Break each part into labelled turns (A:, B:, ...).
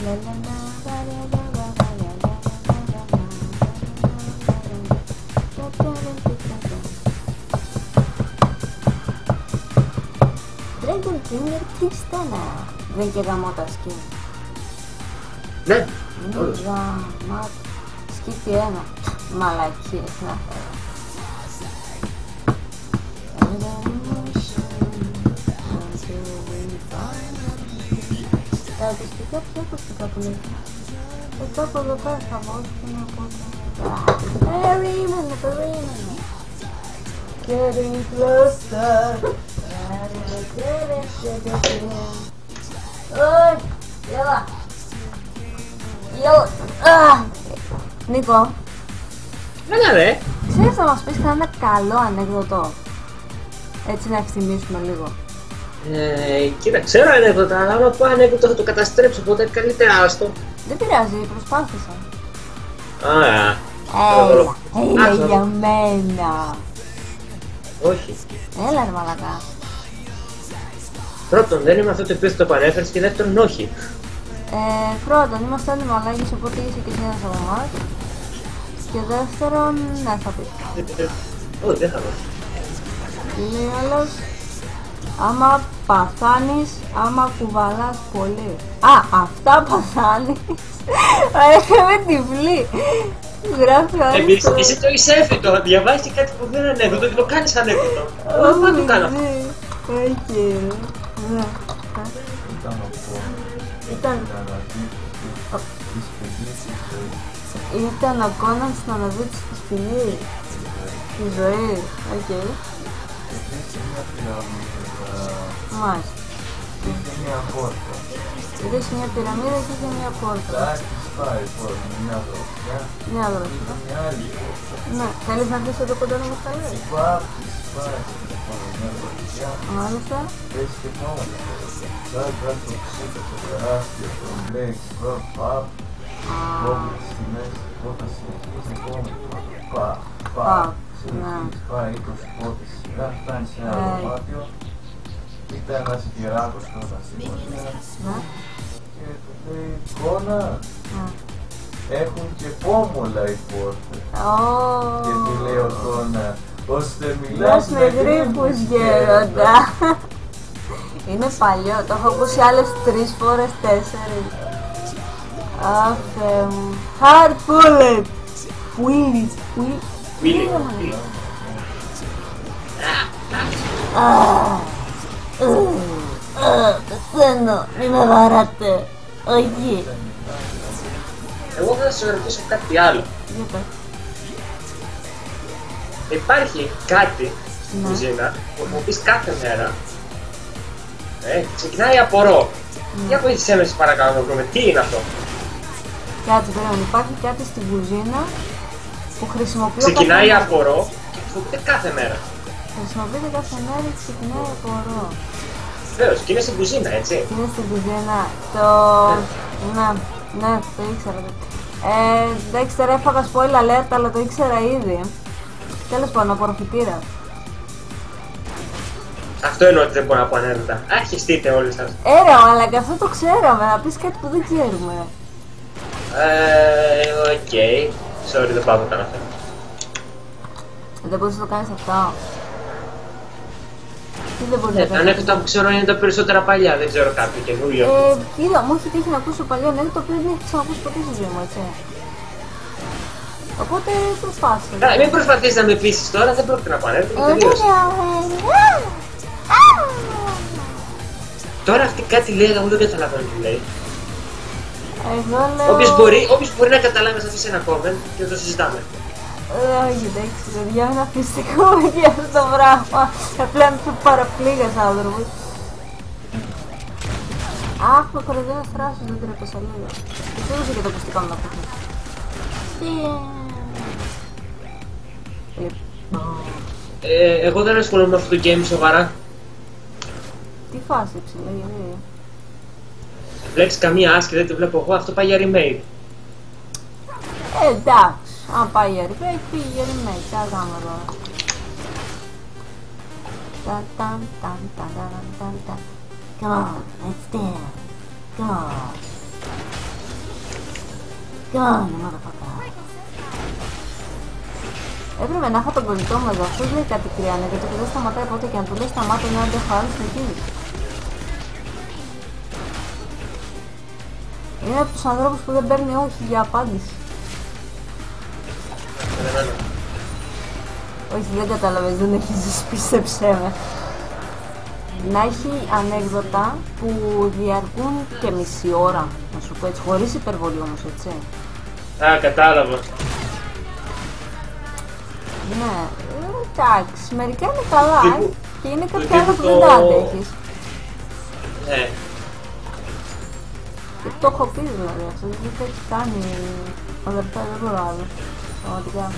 A: Dragon King Tristana. Δεν και γαμώτα σκι.
B: Ναι,
A: Είναι
B: όντως.
A: γαμάτα. Σκίτι ένα. Μαλακίες να φέρω. Τα ακουστικά, ποια ακουστικά που λέει. Κάπου εδώ πέρα θα βγω και να πω. Περίμενε. Getting closer. Νίκο,
B: Έλα ρε.
A: ξέρεις να μας πεις κανένα καλό ανέκδοτο? Έτσι να ευθυμίσουμε λίγο.
B: Κοίτα, ξέρω ανέκδοτα, αλλά άμα πω ανέκδοτο θα το καταστρέψω, οπότε καλύτερα άστο.
A: Δεν πειράζει, προσπάθησα.
B: Άρα.
A: Έλα για μένα.
B: Όχι.
A: Έλα ρε μαλακά.
B: Πρώτον, δεν είμαι αυτό το οποίο το παρέφερες και δεύτερον, όχι.
A: Πρώτον, είμαστε όλοι μαλάκες, οπότε είσαι και εσύ ένας από εμάς. Και δεύτερον, ναι θα πεις.
B: Όχι, δεν θα πω.
A: Λέει άλλος, άμα παθάνεις, άμα κουβαλάς πολύ. Α, αυτά παθάνεις. Παρέχαμε τυφλή. Γράφει ο άλλος.
B: Εσύ το είσαι έφυτο, διαβάζεις και κάτι που δεν είναι ανέκδοτο και το κάνεις ανέκδοτο. Εγώ δεν το κάνω αυτό.
A: Όχι. Ναι. Ήταν ο Κόναν στην αναζήτηση της ποινής. Τη ζωή. Οκ. Μάλιστα.
C: Είχε μια πόρτα.
A: Είδες μια πυραμίδα και είχε μια πόρτα.
C: Εντάξει, πάει πόρτα, μια δροσιά.
A: Μια δροσιά.
C: Μια άλλη πόρτα.
A: Ναι, θέλεις να δεις εδώ κοντά να μας τα λέει.
C: Πάει, μια δροσιά.
A: Μάλιστα.
C: Πες και μόνο. Σαν κάτω ψήφα το τεράστιο, το λέει, παπ, κόβει στη μέση, όταν συνεχίζει κόμμα, παπ, συνεχίζει, πάει 20 πόδες σειρά, φτάνει σε ένα δωμάτιο, ήταν ένας γεράκος πρώτα στην πορεία και του λέει, Κόνα, έχουν και πόμολα οι πόρτες. Και του λέει ο Κόνα, ώστε μιλάς
A: με γρήπους γέροντα. Είναι παλιό, το έχω ακούσει άλλες 3 φορές, 4. Αχ, Θεέ μου. Hard bullet. Willis. Πεθαίνω, μη με βαράτε. Όχι.
B: Εγώ θα σου ρωτήσω κάτι άλλο. Υπάρχει κάτι στην κουζίνα που μου πεις κάθε μέρα. Ξεκινάει από ρο. Για βοήθησέ με σε παρακαλώ να βρούμε τι είναι αυτό.
A: Κάτσε περίμενε, υπάρχει κάτι στην κουζίνα που χρησιμοποιώ
B: Ξεκινάει
A: κάθε
B: από ρο και χρησιμοποιείται κάθε μέρα.
A: Χρησιμοποιείται κάθε μέρα και ξεκινάει από ρο.
B: Βεβαίως, και είναι στην κουζίνα, έτσι.
A: Είναι στην κουζίνα. Το... Ναι, το ήξερα. Εντάξει, τώρα έφαγα spoiler alert, αλλά το ήξερα ήδη. Τέλος πάντων, απορροφητήρα.
B: Αυτό εννοώ ότι δεν μπορώ να πω ανέκδοτα. Αρχιστείτε όλοι σας.
A: Αλλά και αυτό το ξέραμε, να πεις κάτι που δεν ξέρουμε.
B: Οκ. Sorry, δεν πάω να το κάνω αυτό.
A: Δεν μπορείς να το κάνεις αυτό. Τι δεν μπορείς να
B: Τα
A: κάνεις?
B: ανέκδοτα που ξέρω είναι τα περισσότερα παλιά, δεν ξέρω κάποιο καινούριο.
A: Κοίτα, μου έχει τύχει να ακούσω παλιό ανέκδοτο το οποίο δεν έχει ξανακούσει ποτέ στη ζωή μου, έτσι. Οπότε προσπάθησα.
B: Μην προσπαθείς να με πείσεις τώρα, δεν πρόκειται να πω ανέκδοτα, τελείωσε. Τώρα αυτή κάτι λέει, αλλά εγώ δεν καταλαβαίνω τι λέει.
A: Εγώ λέω...
B: Όποιος μπορεί να καταλάβει, να αφήσει ένα comment και να το συζητάμε.
A: Όχι, εντάξει, παιδιά, είναι αφιστικό για αυτό το πράγμα. Απλά είναι πιο παραπλήγας άνθρωπος. Αχ, με κοροϊδεύει ένας θράσος, δεν τρέπεσα λίγο. Δεν έδωσε και το ακουστικό μου να πω.
B: Εγώ δεν ασχολούμαι με αυτό το game σοβαρά.
A: Τι φάση ψηλά, γιατί...
B: Βλέπεις καμία άσκη, δεν τη βλέπω εγώ, αυτό πάει για remake.
A: Εντάξει, αν πάει για remake, πήγε για remake, τι θα κάνουμε τώρα. Come on, let's dance. Come on. Γιάννη, motherfucker. Έπρεπε να έχω τον κολλητό μου εδώ. Αυτός λέει κάτι κρυάνε, γιατί δεν σταματάει ποτέ και αν του λέει σταμάτα να αντέχω άλλο συνεχίζει. Είναι από τους ανθρώπους που δεν παίρνει όχι για απάντηση. Όχι, δεν κατάλαβες, δεν έχει ζήσει, πίστεψέ με. Να έχει ανέκδοτα που διαρκούν και μισή ώρα, να σου πω έτσι, χωρίς υπερβολή όμως, έτσι.
B: Α, κατάλαβα.
A: Ναι, εντάξει, μερικά είναι καλά και είναι κάποια άλλα που δεν τα αντέχεις.
B: Ναι.
A: Και το έχω πει δηλαδή, αυτό δεν το έχει κάνει, αδερφέ, δεν μπορώ άλλο, πραγματικά.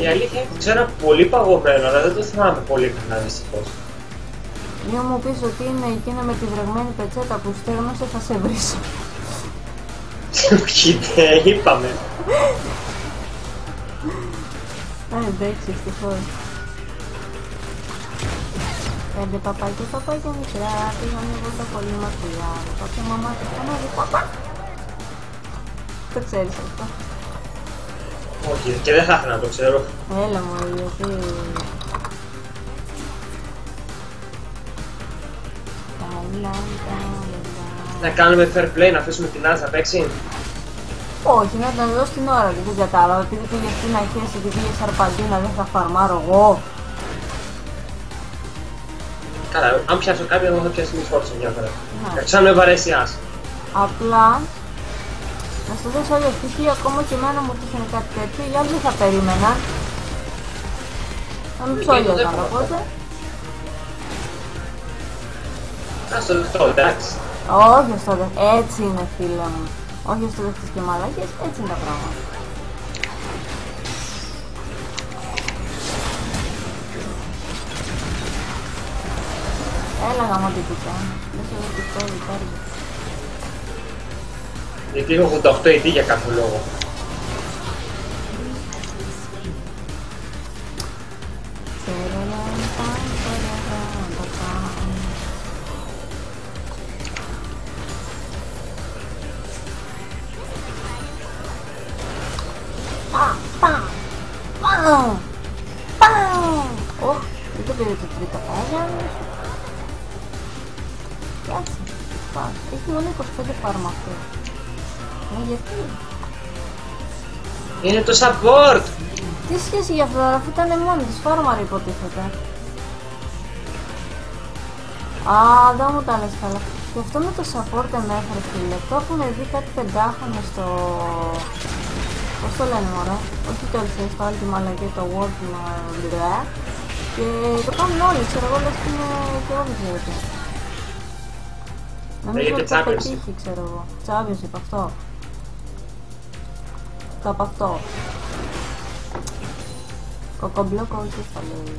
B: Η αλήθεια είναι ότι ξέρω πολύ παγωμένο, αλλά δεν το θυμάμαι πολύ καλά δυστυχώς.
A: Μην μου πεις ότι είναι εκείνο με τη βρεγμένη πετσέτα που στέγνωσε, θα σε βρίσω.
B: Όχι, δεν είπαμε.
A: Εντάξει, ευτυχώς. 5 παπάκια, παπάκια μικρά, πήγανε εγώ τα πολύ μακριά. Κάποια μαμά και κανάλι, παπά. Το ξέρεις αυτό.
B: Όχι, και δεν θα ήθελα να το ξέρω.
A: Έλα μου, γιατί...
B: Να κάνουμε fair play, να αφήσουμε την άλλη να παίξει.
A: Όχι, να τον δω στην ώρα και δεν κατάλαβα. Επειδή πήγε στην αρχή και πήγε σαρπαντίνα, δεν θα φαρμάρω εγώ.
B: Καλά, αν πιάσω κάποιον, εγώ θα πιάσω τη φόρτισα μια φορά. Σαν με βαρέσιας.
A: Απλά, να σου δώσω όλη ευτυχία, ακόμα και εμένα μου τύχαινε κάτι τέτοιο, οι άλλοι δεν θα περίμεναν. Θα μην ψόλιαζαν οπότε.
B: Ας το δεχτώ, εντάξει.
A: Όχι στο δεχτείς, έτσι είναι φίλε μου. Όχι στο δεχτείς και μαλάκες, έτσι είναι τα πράγματα. Έλα γαμώ την κουτιά, δεν σε δω κουτό, υπάρχει.
B: Γιατί έχω 88 AD για κάποιο λόγο.
A: Ωχ, δεν το πήρε το τρίτο πάγια. Κάτσε, έχει μόνο 25 φάρμα αυτό. Γιατί?
B: Είναι το support!
A: Τι σχέση για αυτό, αφού ήταν μόνη της φάρμαρα υποτίθεται. Α, δεν μου τα λες καλά. Και αυτό με το support εμέφερε φίλε. Το έχουν δει κάτι πεντάχρονο στο... Πώς το λένε μωρέ, όχι το LCS, το Ultima αλλά και το World Blue. Και το κάνουν όλοι, ξέρω εγώ, λες και είναι και όλοι ξέρετε. Νομίζω ότι θα πετύχει, ξέρω εγώ. Championship, αυτό. Το από αυτό. Κοκομπλόκο, όχι θα λέει.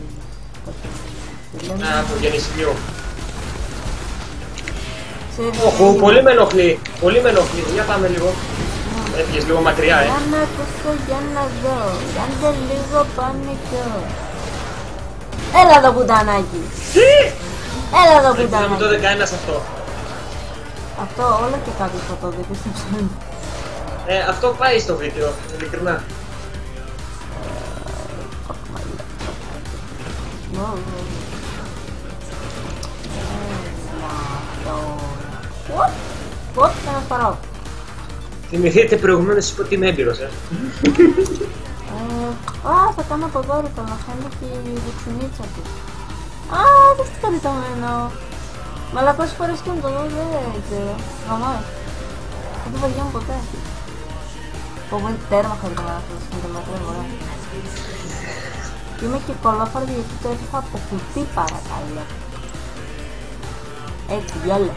B: Α, το γεννησιμιού. Όχου, πολύ με ενοχλεί. Πολύ με ενοχλεί. Για πάμε λίγο. Έφυγες λίγο μακριά,
A: Για να ακούσω, για να δω. Κάντε λίγο πανικό. Έλα εδώ πουτανάκι.
B: Τι!
A: Έλα εδώ πουτανάκι.
B: Δεν μου το 19 αυτό.
A: Αυτό όλο και κάποιος θα το δει, πίστεψε.
B: Αυτό πάει στο βίντεο, ειλικρινά.
A: What, να σπαράω.
B: Θυμηθείτε προηγουμένως είπα ότι είμαι έμπειρος,
A: θα κάνω από δώρο το να φαίνεται και η δεξινίτσα του. Δεν είστε χαριτωμένο. Μα αλλά πόσες φορές και μου το δω, δεν ξέρω. Γαμάει. Δεν το βαριέμαι ποτέ. Πω είναι τέρμα χαριτωμένο αυτό το συνδεματρεύω, ρε. Είμαι και κολόφαρδη γιατί το έφυγα από κουτί παρακαλώ. Έτσι, γιόλε.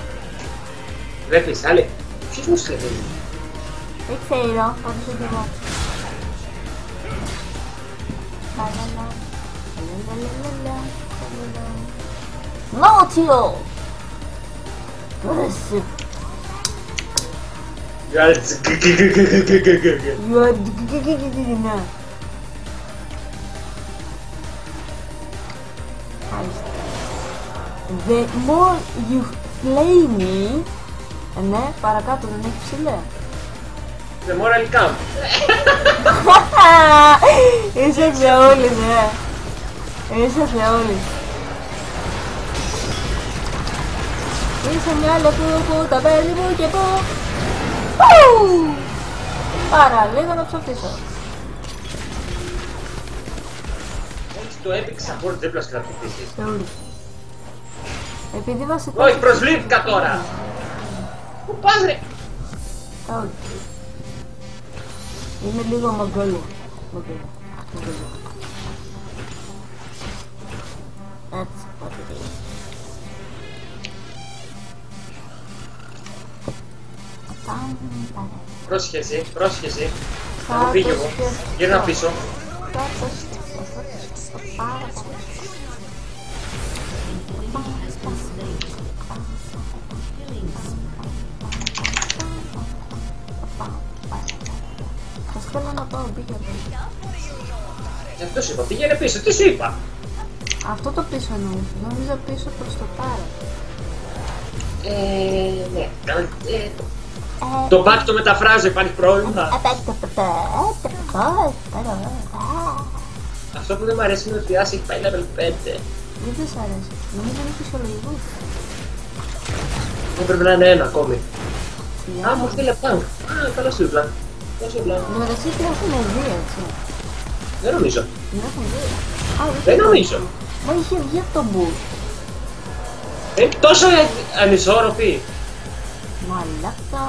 B: Βλέπεις, άλλη. Ποιος μου στρέφει.
A: Δεν ξέρω, θα το και εγώ. Νότιο! Εσύ.
B: You are...
A: You are... The more you play me. Ναι, παρακάτω δεν έχει ψηλέ.
B: The moral camp.
A: Είσαι θεόλης, Είσαι θεόλης. Είσαι μια λεπού τα παίρνει μου και πω. Πάρα λίγο να ψοφήσω.
B: Έχεις το epic support δίπλα σου να το πείσεις.
A: Θεόλης. Επειδή βασικά...
B: Όχι, προσβλήθηκα τώρα. Πού πας ρε.
A: Θεόλης. Είμαι λίγο μογγόλιο. That's what it is.
B: Πρόσχεση, πρόσχεση. Θα μου φύγει εγώ. Γύρνα πίσω.
A: Σας θέλω να πάω πήγαινε.
B: Γι' αυτό σου είπα, πήγαινε πίσω, τι σου είπα.
A: Αυτό το πίσω νόμιζα πίσω προς το πάρα.
B: Ναι. Το back το μεταφράζω, υπάρχει πρόβλημα. Αυτό που δεν μου αρέσει είναι ότι η Άση έχει πάει level 5.
A: Δεν σ' αρέσει, νομίζω είναι φυσιολογικό.
B: Δεν πρέπει να είναι ένα ακόμη. Α, μου στείλε πανκ. Α, καλά σου είπα.
A: Μεταξύ τι έχουν δει, έτσι.
B: Δεν νομίζω.
A: Δεν έχουν δει.
B: Δεν νομίζω.
A: Μα είχε βγει από τον μπουρ.
B: Είναι τόσο ανισόρροπη.
A: Μαλάκα,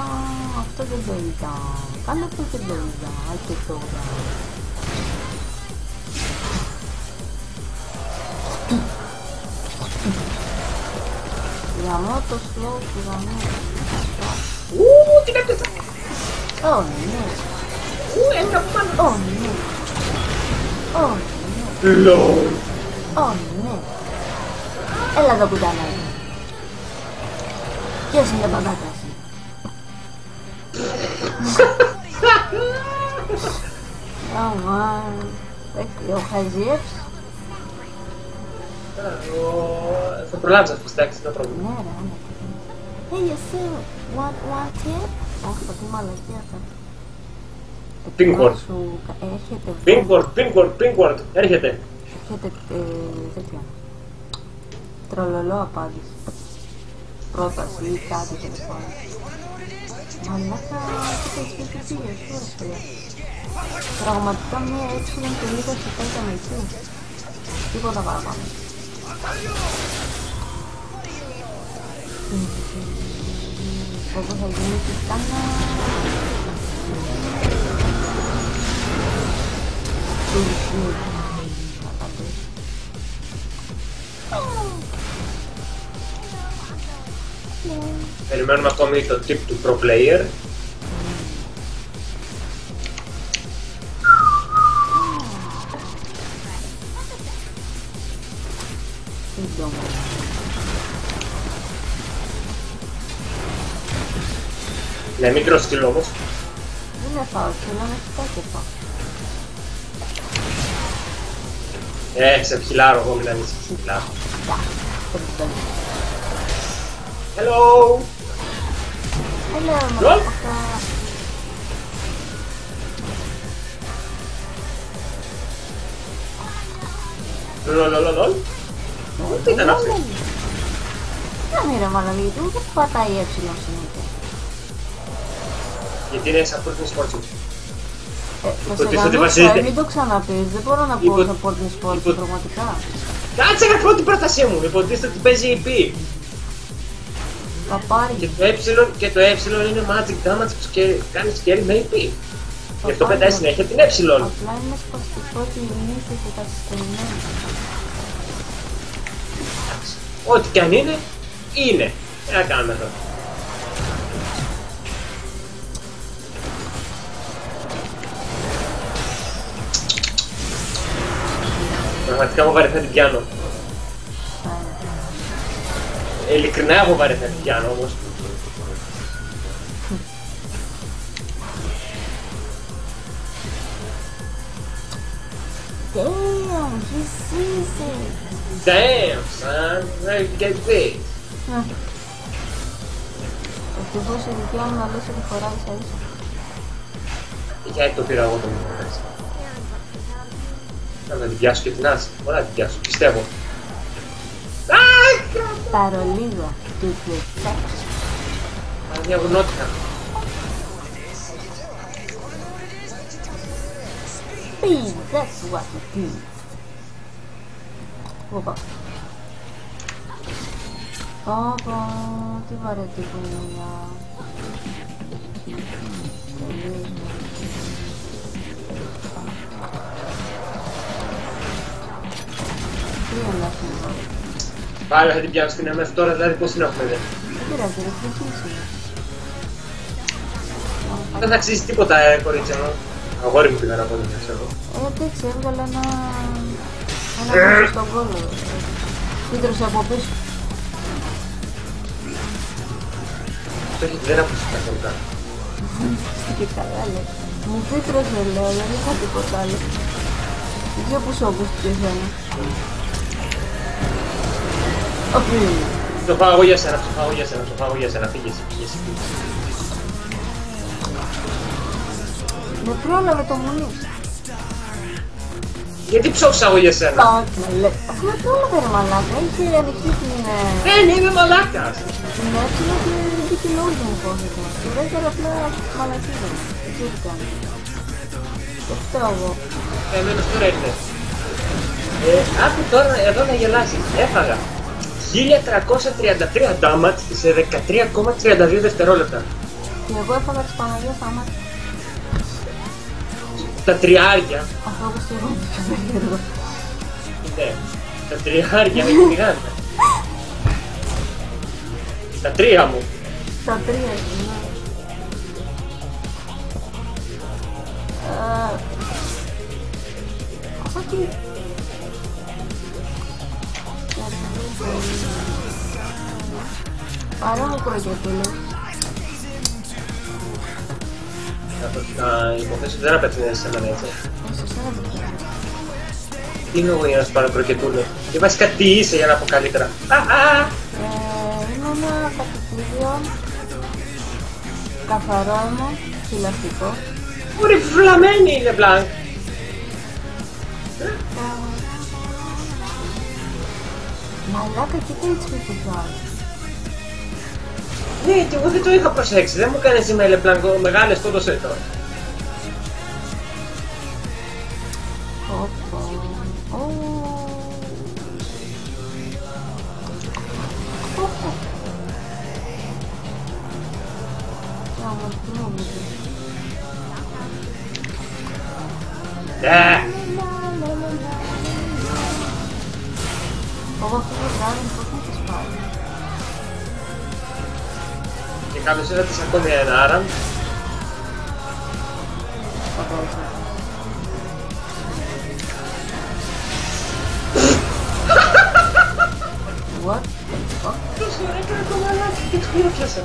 A: αυτό δεν το είδα. Κάνε αυτό δεν το είδα. Και τώρα. Γαμώ το slow του γαμώ.
B: Τι έπαιζα.
A: Ω, ναι.
B: Έμεινα από πάνω.
A: Ω, ναι. Ω, ναι.
B: Λολ.
A: Ω, ναι. Έλα εδώ κουτανάκι. Ποιος είναι μπαμπάκας. Ο Χαζιεύς.
B: Θα προλάβεις να σπιστάξεις το πρόβλημα.
A: Ναι ρε, ναι. Hey, εσύ, one tip. Αχ, τι μαλακία θα.
B: Pinkboard.
A: Έρχεται.
B: Pinkboard, έρχεται.
A: Έρχεται τέτοια. Τρολολό απάντηση. Πρόταση ή κάτι τέλος πάντων. Μαλάκα, τι πήγες, πραγματικά μία έξιλεν και λίγα σε ήταν εκεί. Τίποτα παραπάνω. Όπως θα γίνει και κάνα.
B: Περιμένουμε ακόμη το tip του pro player. Ναι, μικρό σκύλο όμως.
A: Δεν είναι φάω, θέλω να κοιτάω και πάω.
B: Σε χιλάρω εγώ, μιλάνε σε χιλάρω. Hello!
A: Hello,
B: Lol. Λολολολολ. Τι ήταν αυτό?
A: Δεν είναι μαλαγίτη, ούτε πατάει η έψιλον συνήθεια.
B: Γιατί είναι supporting sports.
A: Θα σε γαμίσω, μην το ξαναπείς, δεν μπορώ να πω supporting sports πραγματικά.
B: Κάτσε να πω την πρότασή μου, υποτίθεται ότι παίζει EP.
A: Καπάρι.
B: Και το ε είναι magic damage που κάνει scale με EP. Γι' αυτό πετάει συνέχεια την ε.
A: Απλά είναι σπαστικό και γεννήθηκε και καθυστερημένο.
B: Ό,τι κι αν είναι, είναι. Τι να κάνουμε τώρα. Πραγματικά μου βαρεθά την πιάνω. Ειλικρινά έχω βαρεθά την πιάνω όμως.
A: Damn, he sees it.
B: Damn, son, where did you get this?
A: Ευτυχώς η δικιά μου να λες ότι φοράει ίσα ίσα.
B: Γιατί το πήρα εγώ το μικρό έτσι. Να την πιάσω και την άση. Μπορώ να την πιάσω, πιστεύω.
A: Παρολίγο του σεξ.
B: Μια βουνότια.
A: Speed, that's what it is. Οπα. Όπα, τι βαρετή που είναι μια... Τι είναι αυτό?
B: Πάλι θα την πιάσω την μέχρι τώρα, δηλαδή πώς την έχουμε δει.
A: Δεν πειράζει, ρε, συνεχίσει.
B: Δεν θα αξίζει τίποτα, κορίτσια μου. Αγόρι μου πήγα να πω δεν ξέρω.
A: Εντάξει, έβγαλε ένα κόσμο στον κόλλο. Φύτρωσε από πίσω.
B: Αυτό έχει δεν άκουσε καθόλου.
A: Και καλά λέει. Μου φύτρωσε λέω, δεν είχα τίποτα άλλο. Δεν ξέρω πού σου ακούστηκε εσένα. Όχι.
B: Το φάω εγώ για σένα, το φάω για σένα, το φάω για σένα. Φύγες, φύγες, φύγες.
A: Με πρόλαβε το μουνί.
B: Γιατί ψόξα εγώ για σένα.
A: Πάκαλε. Αφού με πρόλαβε ρε μαλάκα, είχε ανοιχτεί την...
B: Δεν είμαι μαλάκας.
A: Την έψηνα και δεν είχε λόγια να υπόθετα. Και δεύτερα απλά μαλακίδα. Έτσι τι κάνει. Το φταίω εγώ.
B: Εμένως τώρα ήρθε. Άκου τώρα εδώ να γελάσεις. Έφαγα 1333 damage σε 13,32 δευτερόλεπτα.
A: Και εγώ έφαγα της Παναγίας άμα.
B: Τα τριάρια.
A: Αυτό όπως και εγώ πιο περίεργο.
B: Ναι, τα τριάρια με την γάντα. Τα τρία μου.
A: Τα τρία, ναι. Αυτό τι... Άρα μου κροκετούλες.
B: Να υποθέσω ότι δεν απευθύνεσαι σε μένα έτσι.
A: Σε σένα το ξέρω.
B: Τι είμαι εγώ για να σου πάρω κροκετούλες. Και βασικά τι είσαι για να πω καλύτερα.
A: Είναι ένα κατοικίδιο καθαρό αίμα, φυλαστικό.
B: Ωραία φλαμμένη είναι μπλανκ.
A: Μαλάκα, κοίτα έτσι που πιθάει.
B: Ναι, και εγώ δεν το είχα προσέξει. Δεν μου έκανε σήμερα λεπλανκ μεγάλες το τόσο εδώ.
A: Όπα. Όπα. Άμα τι μου βγήκε. Εγώ αυτό το βράδυ πώς να το σπάει.
B: Και καλώς ήρθατε ακόμη ένα άραμ.
A: What the fuck?
B: Τόσο έκανε το μαλάκι και το πήρα πιάσα.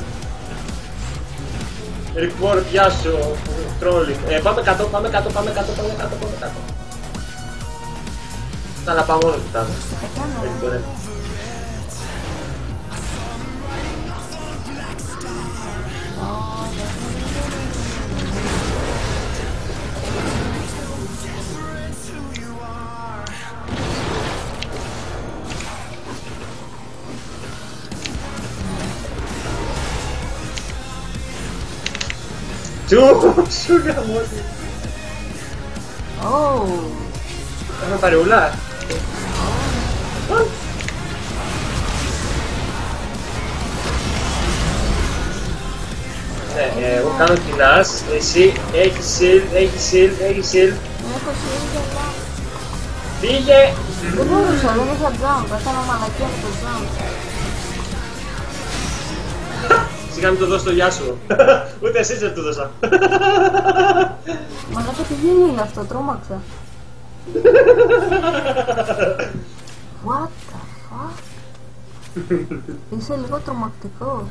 B: Ρικμόρ πιάσω, τρόλινγκ. Πάμε κάτω, πάμε κάτω, πάμε κάτω, πάμε κάτω, πάμε κάτω. Θα να πάω μόνο του κάτω. Σου γαμώτη. Έχουμε πάρει ουλά. Ναι, εγώ κάνω την as, εσύ έχεις shield, έχεις shield, έχεις shield.
A: Έχω shield, αλλά...
B: Πήγε!
A: Δεν μπορούσα, δεν είχα jump, έκανα μαλακία με το jump.
B: Σιγά μην το δώσω στο γεια σου. Ούτε εσείς δεν του δώσα.
A: Μαλάκα τι γέλιο είναι αυτό, τρόμαξα. What the fuck? Είσαι λίγο τρομακτικός.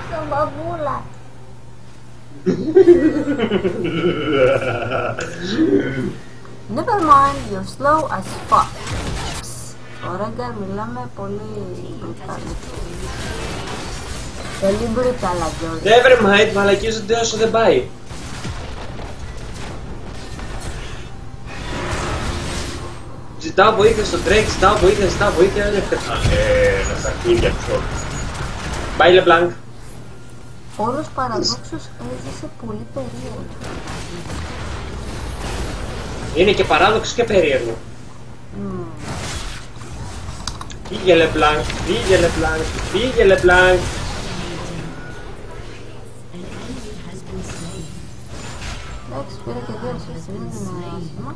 A: Είσαι μπαμπούλα. Never mind, you're slow as fuck. Ο Ρέγκαρ μιλάμε πολύ brutal. Πολύ brutal αγιώς.
B: Never mind, μαλακίζονται όσο δεν πάει. Ζητάω βοήθεια στο Drake, ζητάω βοήθεια, δεν έφτασα. Να στα αρχίδια του. Bye LeBlanc.
A: Όλος παραδόξως έζησε πολύ περίεργο.
B: Είναι και παράδοξο και περίεργο. Φύγε LeBlanc, φύγε LeBlanc, φύγε LeBlanc.
A: Εντάξει, πήρα και 2 assist, δεν είναι άσχημα.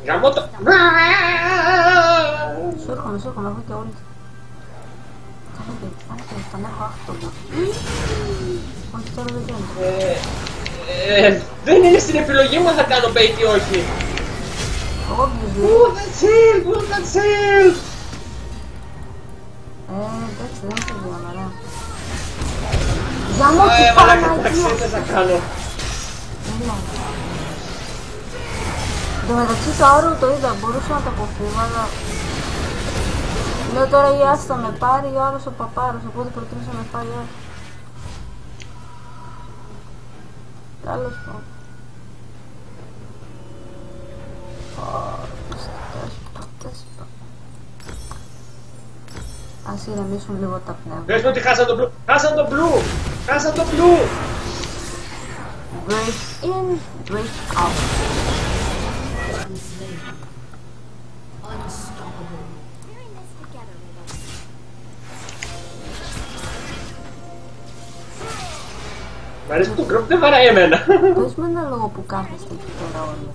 B: Γαμώ το...
A: Σου έρχομαι, έχω και όλοι. Τον έχω αυτό. Όχι, τώρα δεν γίνεται.
B: Δεν είναι στην επιλογή μου αν θα κάνω bait ή όχι.
A: Obviously.
B: Πού θα chill.
A: Εντάξει, δεν είναι το ωραία. Για μου τι Παναγία.
B: Δεν θα κάνω.
A: Εν τω μεταξύ το άρο το είδα, μπορούσα να το αποφύγω, αλλά... Λέω τώρα η Άστα θα με πάρει, ο άλλος ο παπάρος, οπότε προτείνω να με πάρει ο άλλος. Τέλος πάντων. Ας ηρεμήσουν λίγο τα πνεύματα.
B: Πες μου ότι χάσαν το blue. Χάσαν το blue. Χάσαν το blue.
A: Break in, break out.
B: Μ' αρέσει που το group δεν βαράει εμένα.
A: Πες με ένα λόγο που κάθεστε εκεί πέρα όλοι.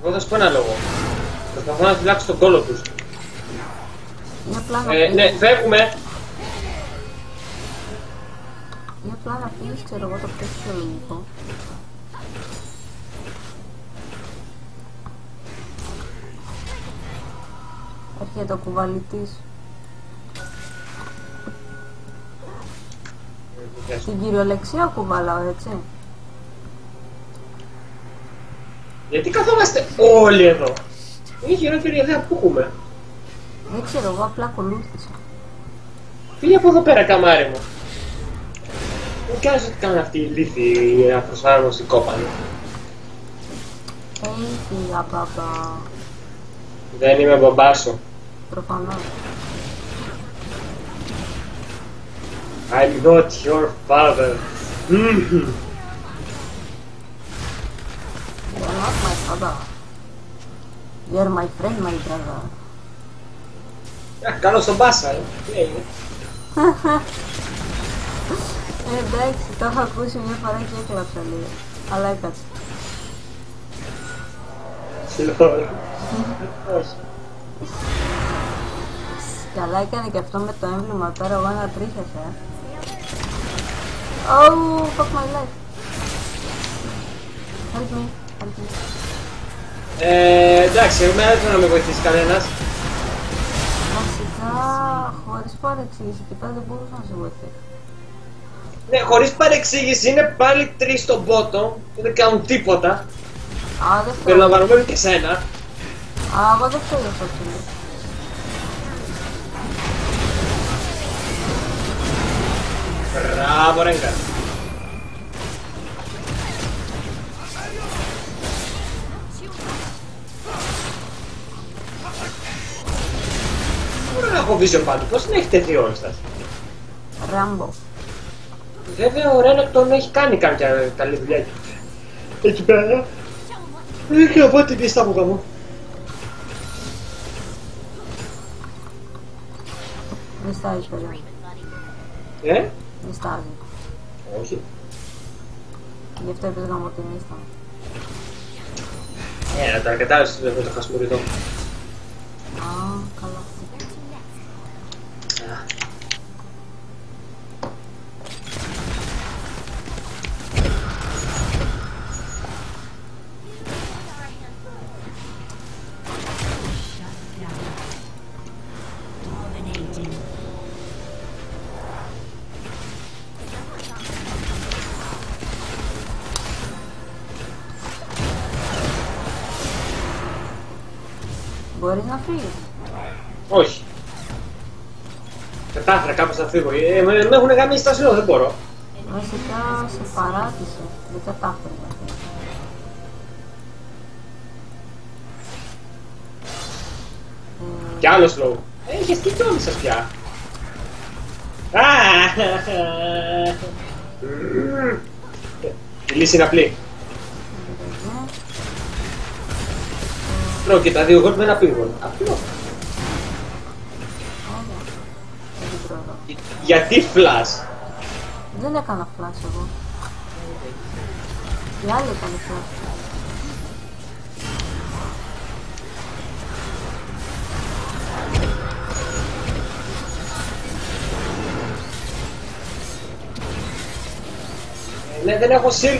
B: Εγώ θα σου πω ένα λόγο. Προσπαθώ να φυλάξω τον κόλο τους.
A: Είναι απλά να
B: Ναι, φεύγουμε.
A: Είναι απλά να φύγεις, ξέρω εγώ, το πιο φυσιολογικό. Έρχεται ο κουβαλητής. Στην κυριολεξία κουβαλάω, έτσι.
B: Γιατί καθόμαστε όλοι εδώ. Είναι η χειρότερη ιδέα που έχουμε.
A: Δεν ξέρω, εγώ απλά ακολούθησα.
B: Φύγε από εδώ πέρα, καμάρι μου. Δεν κάνεις ότι κάνουν αυτοί οι λύθοι να προσάρμοση κόπανοι.
A: Φύγα, παπα.
B: Δεν είμαι μπαμπάς σου.
A: Προφανώς.
B: I'm not your father.
A: You're not my father. You're my friend, my brother.
B: Καλώς τον Μπάσα,
A: Εντάξει, το έχω ακούσει μια φορά και έκλαψα λίγο. Αλλά έκατσε.
B: Όχι.
A: Καλά έκανε και αυτό με το έμβλημα πέρα, εγώ ένα τρίχασα. Oh, fuck my life. Help me, help me.
B: Εντάξει, εμένα δεν θέλω να με βοηθήσει κανένας.
A: Βασικά, χωρίς παρεξήγηση και πέρα δεν μπορούσα να σε βοηθήσω.
B: Ναι, χωρίς παρεξήγηση είναι πάλι 3 στο bottom που δεν κάνουν τίποτα.
A: Α, δεν φταίει.
B: Περιλαμβανομένου και σένα.
A: Α, εγώ δεν φταίει αυτό που λέει.
B: Μπράβο, Ρέγκαρ. Μπορώ να έχω vision πάντου, πώς δεν έχει τεθεί όλες σας.
A: Ράμπο.
B: Βέβαια ο Ρένακ τον έχει κάνει κάποια καλή δουλειά εκεί πέρα. Δεν ξέρω πω την πίστα μου καμώ.
A: Μη στάζεις, παιδιά. Μη στάζεις.
B: Όχι.
A: Γι' αυτό είπες γάμο την ίστα.
B: Να το αρκετάρεις με το χασμουριτό.
A: Α, καλά. Μπορείς να φύγεις?
B: Όχι. Κατάφερα κάπως να φύγω. Με έχουν γαμίσει στα σύνολο, δεν μπορώ.
A: Βασικά σε παράτησε. Δεν κατάφερε να φύγει.
B: Κι άλλο slow. Έχεις και κι όλοι σας πια. Η λύση είναι απλή. Τρώω και τα δύο γόλ με ένα πύργο. Απλό. Γιατί flash?
A: Δεν έκανα flash εγώ. Η άλλη έκανε flash.
B: Ναι, δεν έχω shield.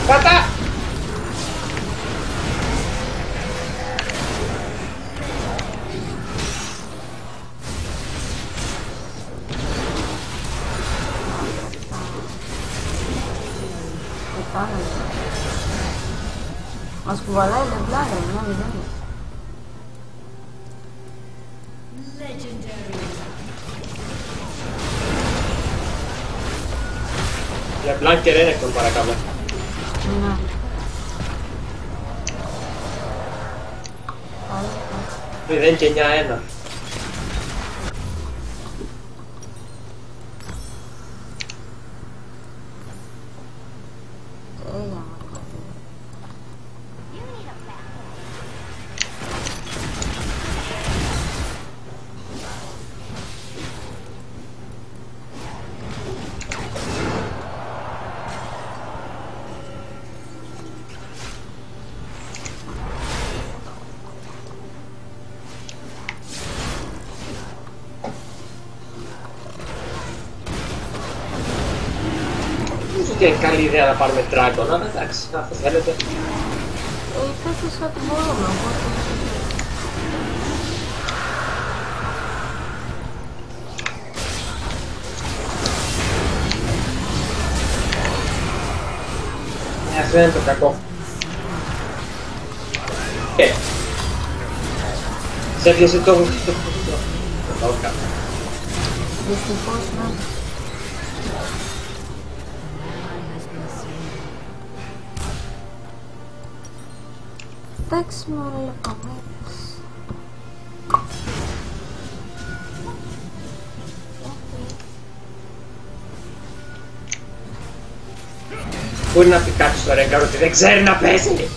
B: Πάτα!
A: Μας κουβαλάει λεμπλάρα, 9-0.
B: Για Blanc και Renekton παρακαλώ.
A: Ναι.
B: Δεν και 9-1. Και είναι καλή ιδέα να πάρουμε Dragon, αλλά εντάξει, αυτό θέλετε.
A: Πέτυχα ό,τι μπορούμε, οπότε...
B: Αυτό είναι το κακό. Σε έπιασε το...
A: Δυστυχώς, ναι. Εντάξει, μωρέ λεπτομέρειες.
B: Μπορεί να πει κάποιος στο Rengar ότι δεν ξέρει να παίζει.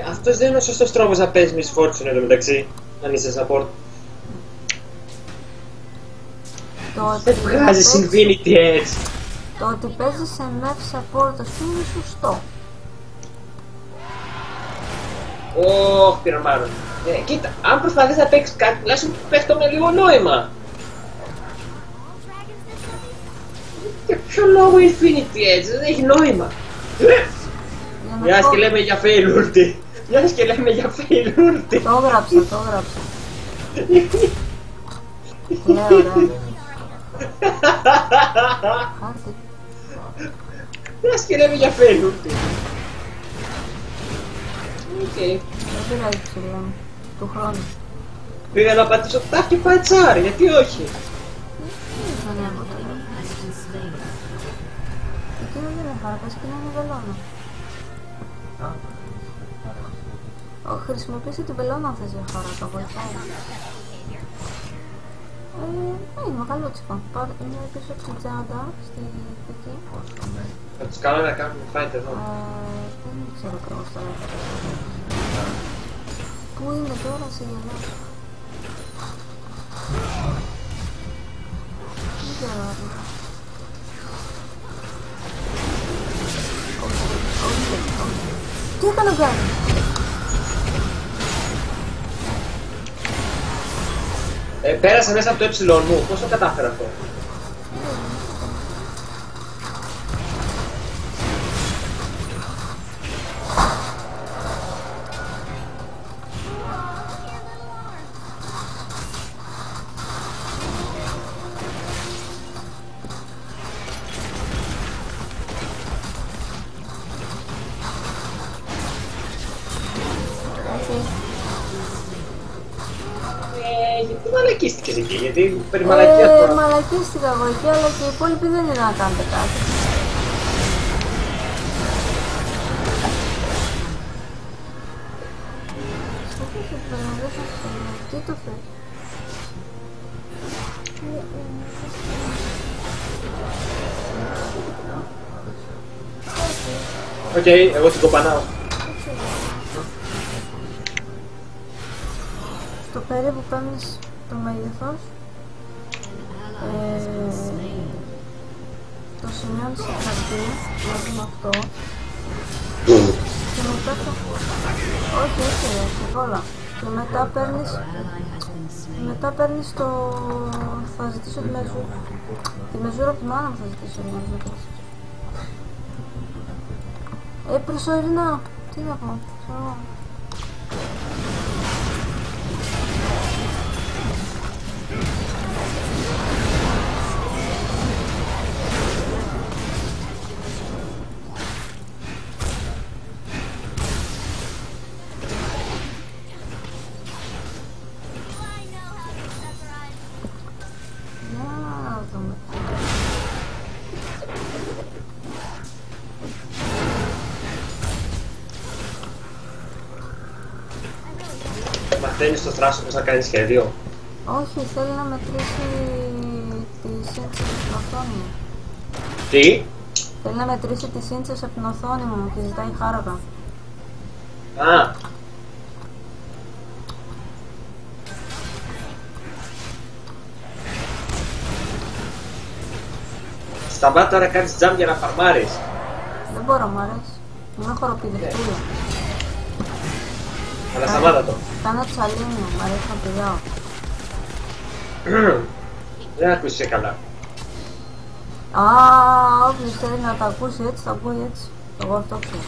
B: Αυτός δεν είναι ο σωστός τρόπος να παίζεις Miss Fortune εδώ μεταξύ, αν είσαι support. Δεν βγάζεις Infinity Edge.
A: Το ότι παίζεις σε MEF support αυτό είναι σωστό.
B: Ωχ, πειραμάνω. Κοίτα, αν προσπαθείς να παίξεις κάτι, τουλάχιστον παίχτω με λίγο νόημα. Για ποιο λόγο Infinity Edge, δεν έχει νόημα. Μιας και λέμε για fail ulti. Μιας και λέμε για fail ulti.
A: Το έγραψα, το έγραψα. Ναι, ωραία.
B: Μιας και λέμε για fail ulti. Οκ.
A: Δεν πειράζει που σου λέμε. Του χρόνου.
B: Πήγα να πατήσω τάχ και πατσάρ, γιατί όχι.
A: Δεν έχω τώρα. Εκείνο δεν είναι χαρά, πας και να είναι βελόνα. Χρησιμοποίησε την βελόνα αν θες για χαρά, το βοηθάει. Είναι μεγάλο τσίπα. Είναι πίσω από την τσάντα, στη δική.
B: Θα τους κάνω να κάνουμε fight εδώ.
A: Δεν ξέρω ακριβώς τώρα. Πού είναι τώρα σε γελά. ξέρω. Τι έκανε ο Γκάρι?
B: Πέρασα μέσα από το έψιλον μου. Πώς το κατάφερα αυτό? Γιατί μαλακίστηκες εκεί, γιατί περί μαλακίας τώρα?
A: Μαλακίστηκα εγώ εκεί, αλλά και οι υπόλοιποι δεν είναι να κάνετε κάτι. Τι το θες?
B: Οκ, εγώ την κοπανάω.
A: Στο περίπου παίρνεις το μέγεθος, το σημειώνεις σε χαρτί μαζί με αυτό και μετά το... όχι, σε όλα. Και μετά παίρνεις το... θα ζητήσω τη μεζούρα. Τη μεζούρα από τη μάνα μου θα ζητήσω τη μεζούρα. Προσωρινά, τι να πω, ξέρω.
B: Μαθαίνεις στο θράσο πώς να κάνεις σχέδιο?
A: Όχι, θέλει να μετρήσει τη σύνθεση από την οθόνη μου.
B: Τι?
A: Θέλει να μετρήσει τη σύνθεση από την οθόνη μου και ζητάει χάρακα.
B: Α. Σταμάτα τώρα να κάνεις τζαμ για να φαρμάρεις.
A: Δεν μπορώ, μ' αρέσει. Είμαι χοροπηδευτούλα.
B: Αλλά σταμάτα το.
A: Κάνω τσαλίνιο, μ' αρέσει να πηδάω.
B: Δεν ακούσεις καλά.
A: Α, όποιος θέλει να τα ακούσει έτσι, θα ακούει έτσι. Εγώ αυτό ξέρω.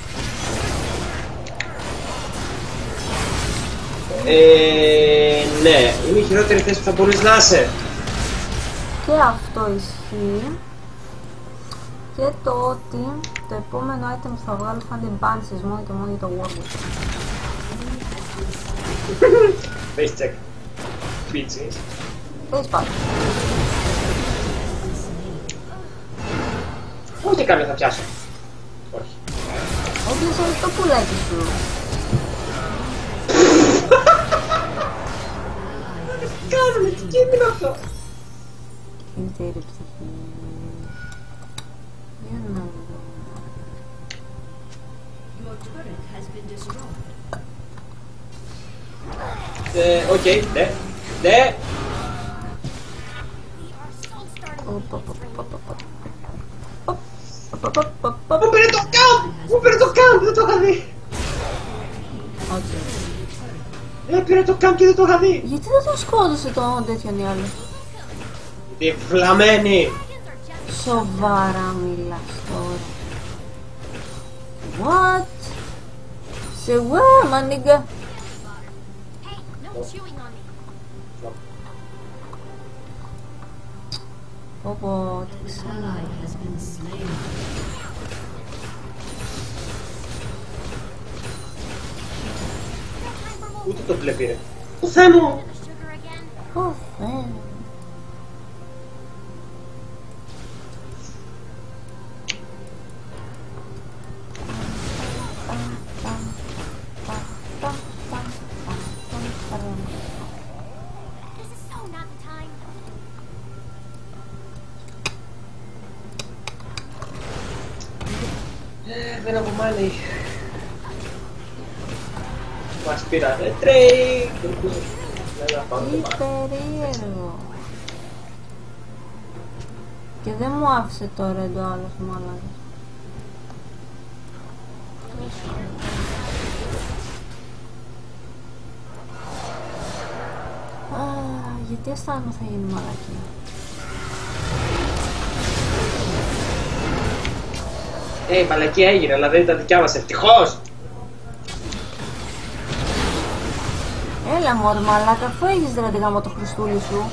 B: Ναι, είναι η χειρότερη θέση που θα μπορείς να είσαι.
A: Και αυτό ισχύει. Και το ότι το επόμενο item που θα βγάλω θα είναι bounces μόνο και μόνο για το Warwick.
B: Face check. Bitches.
A: Face pack.
B: Ούτε κάποια θα πιάσω. Όχι.
A: Έπιασε το πουλάκι σου.
B: Τι κάνουμε, τι κίνδυνο αυτό?
A: Κινητήρι ψυχή. Για να δω.
B: Οκ, ναι. Ναι. Μου πήρε το count! Μου πήρε το count, δεν το είχα δει! Πήρε το count και δεν το είχα δει!
A: Γιατί δεν το σκότωσε το τέτοιον οι άλλοι?
B: Γιατί φλαμμένη!
A: Σοβαρά μιλάς τώρα. What? Σε where, my nigga? Πω, τι ξανά.
B: Ούτε το μπλε πήρε. Ο Θεέ μου!
A: Ω Θεέ μου.
B: Δεν έχω μάνι. Μας πήρανε τρέι.
A: Τι περίεργο. Και δεν μου άφησε το ρέντο άλλος μάλακας. Γιατί αισθάνομαι θα γίνει μαλακία.
B: Η μαλακία έγινε, αλλά δεν ήταν δικιά μας, ευτυχώς!
A: Έλα μωρέ μαλάκα, αφού έχεις δηλαδή γάμο το Χριστούλη σου.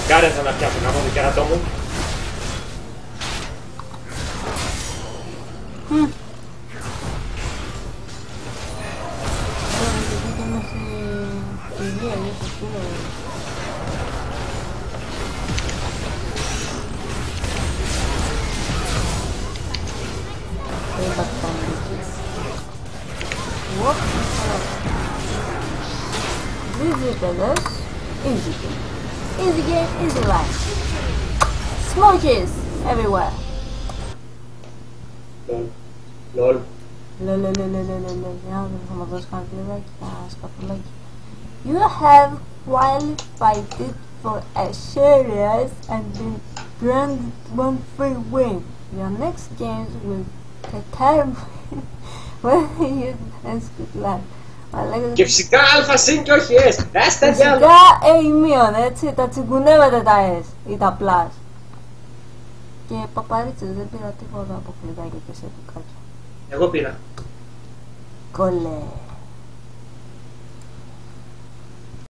B: Κάρεν θα να πιάσουν από το κερατό μου.
A: Easy game. Easy game, easy life. Smooches everywhere.
B: Lol.
A: Θα μας δώσει κανένα κλειδάκι, σκατουλάκι. You have qualified for a series and been granted one free win. Your next games will determine whether you dance good luck.
B: Και φυσικά αλφα συν και όχι S. Άστα
A: φυσικά μείον, έτσι, τα τσιγκουνεύετε τα S ή τα plus. Και παπαρίτσες, δεν πήρα τίποτα από κλειδάκια και σε πουκάκια.
B: Εγώ πήρα.
A: Κολέ.